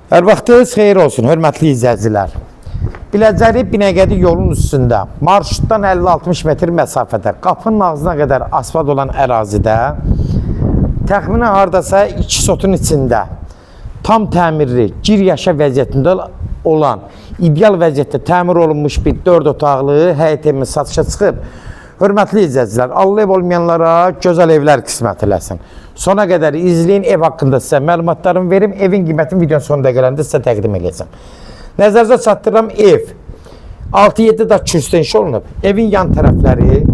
Hər vaxtınız xeyir olsun, hörmətli izləyicilər. Biləcəri Binəqədi yolun üstündə, marşrutdan 50-60 metr məsafədə, qapının ağzına qədər asfalt olan ərazidə, təxminən hardasa 2 sotun içində, tam təmirli, gir yaşa vəziyyətində olan, ideal vəziyyətdə təmir olunmuş bir 4 otaqlı həyət evimiz satışa çıxıb. Hörmətli izləyicilər, Allah ev olmayanlara gözəl evlər qismət eləsin. Sona qədər izləyin, ev haqqında sizə məlumatlarımı verim, evin qiymətini videonun sonunda gələndə sizə təqdim edəcəm. Nəzərinizə çatdırıram ev. 6-7 da kürsüdə olunub. Evin yan tərəfləri,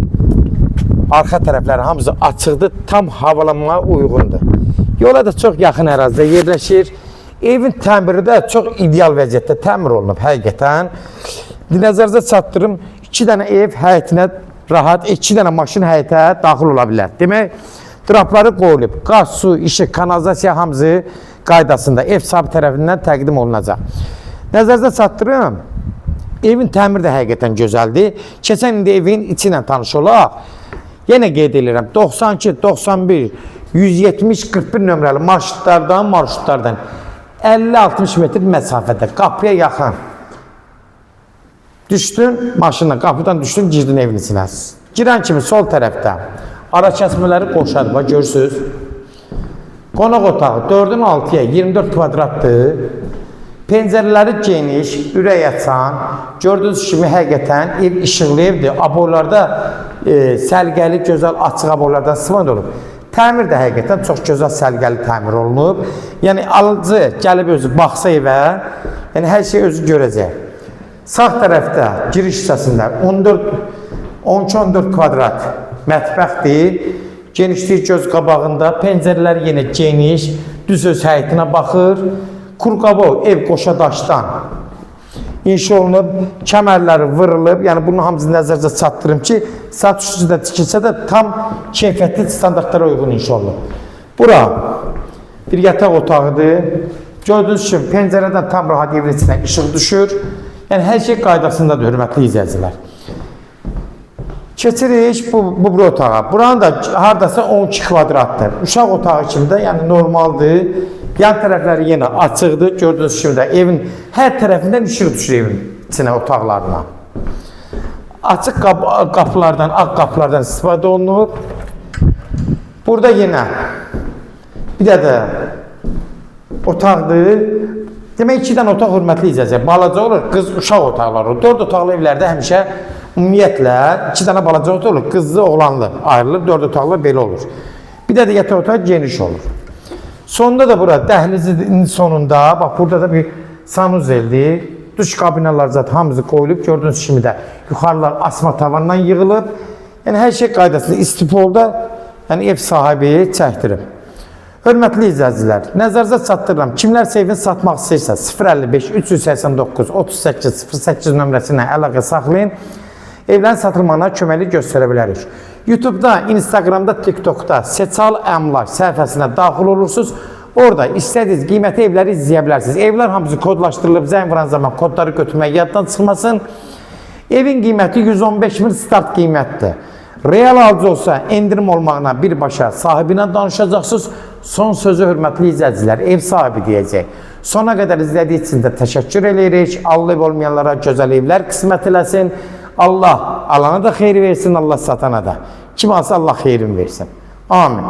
arxa tərəfləri hamısı açıqdır, tam havalanmaya uyğundur. Yola da çox yaxın ərazidə yerləşir. Evin təmiri də çox ideal vəziyyətdə təmir olunub həqiqətən. Nəzərinizə çatdırım, 2 dənə ev həyətinə rahat, 2 dənə maşın həyətə daxil ola bilər. Demək, trapları qoyulub, qaz, su, işıq, kanalizasiya hamısı qaydasında ev sahibi tərəfindən təqdim olunacaq. Nəzərinizə çatdırım, evin təmiri də həqiqətən gözəldir. Keçən indi evin içi ilə tanış olaq. Yenə qeyd edirəm, 92, 91, 170, 41 nömrəli marşrutlardan 50-60 metr məsafədə, qapıya yaxın. Düşdün maşınla, qapıdan düşdün, girdin evin içinə. Girən kimi sol tərəfdə ara kəsmələri qoşadı, bax görürsünüz. Qonaq otağı 4-ün 6-ya 24 kvadratdır. Pəncərələri geniş, ürək açan. Gördüyünüz kimi həqiqətən ev işıqlı evdir. Aborlarda səlqəli, gözəl, açıq aborlardan istifadə olub. Təmir də həqiqətən çox gözəl, səlqəli təmir olunub. Yəni alıcı gəlib özü baxsa evə, yəni hər şey özü görəcək. Sağ tərəfdə giriş hissəsində 12-14 kvadrat mətbəxdir. Genişlik göz qabağında, pəncərələr yenə geniş, düz öz həyətinə baxır. Kurqabov ev qoşa daşdan inşa olunub, kəmərləri vırılıb. Yəni bunun hamısını nəzərdə çatdırım ki, satış üstündə tikilsə də tam keyfiyyətli standartlara uyğun inşa olunub. Bura bir yataq otağıdır. Gördüyünüz kimi pəncərədən tam rahat evin içinə işıq düşür. Yəni hər şey qaydasındadır, hörmətli izləyicilər. Keçirik bu otağa. Buranın da hardasa 12 kvadratdır. Uşaq otağı kimi də yəni normaldır. Yan tərəfləri yenə açıqdır. Gördüyünüz kimi də evin hər tərəfindən işıq düşür evin içinə, otaqlarına. Açıq qapılardan, ağ qapılardan istifadə olunub. Burada yenə bir də otaqdır. Demək, 2 dənə otaq hörmətli izləyəcək. Balaca olur, qız uşaq otaqları olur. 4 otaqlı evlərdə həmişə ümumiyyətlə 2 dənə balaca otaq olur. Qızlı, oğlanlı ayrılır, 4 otaqlı belə olur. Bir də yataq otaq geniş olur. Sonunda da bura dəhlizin sonunda, bax burada da bir sanuzeldir. Duş kabinalar zaten hamısı qoyulub. Gördüyünüz kimi də yuxarılar asma tavandan yığılıb. Yəni hər şey qaydasında, istipolda yəni ev sahibi çəkdirib. Hörmətli izləyicilər, nəzərinizə çatdırıram. Kimlərsə evini satmaq istəyirsə 055 389 38 08 nömrəsi ilə əlaqə saxlayın. Evlərin satılmağına köməklik göstərə bilərik. YouTube'da, Instagram'da, TikTok'da Seçal Əmlak səhifəsinə daxil olursunuz. Orada istədiyiniz qiyməti evləri izləyə bilərsiniz. Evlər hamısı kodlaşdırılıb, zəng vuran zaman kodları götürmək yaddan çıxmasın. Evin qiyməti 115 min start qiymətdir. Real alıcı olsa endirim olmağına birbaşa sahibinə danışacaqsınız. Son sözü hörmətli izləyicilər, ev sahibi deyəcək. Sona qədər izlədiyi üçün də təşəkkür edirik. Allah ev olmayanlara gözəl evlər qismət eləsin. Allah alana da xeyir versin, Allah satana da. Kim alsa Allah xeyrin versin. Amin.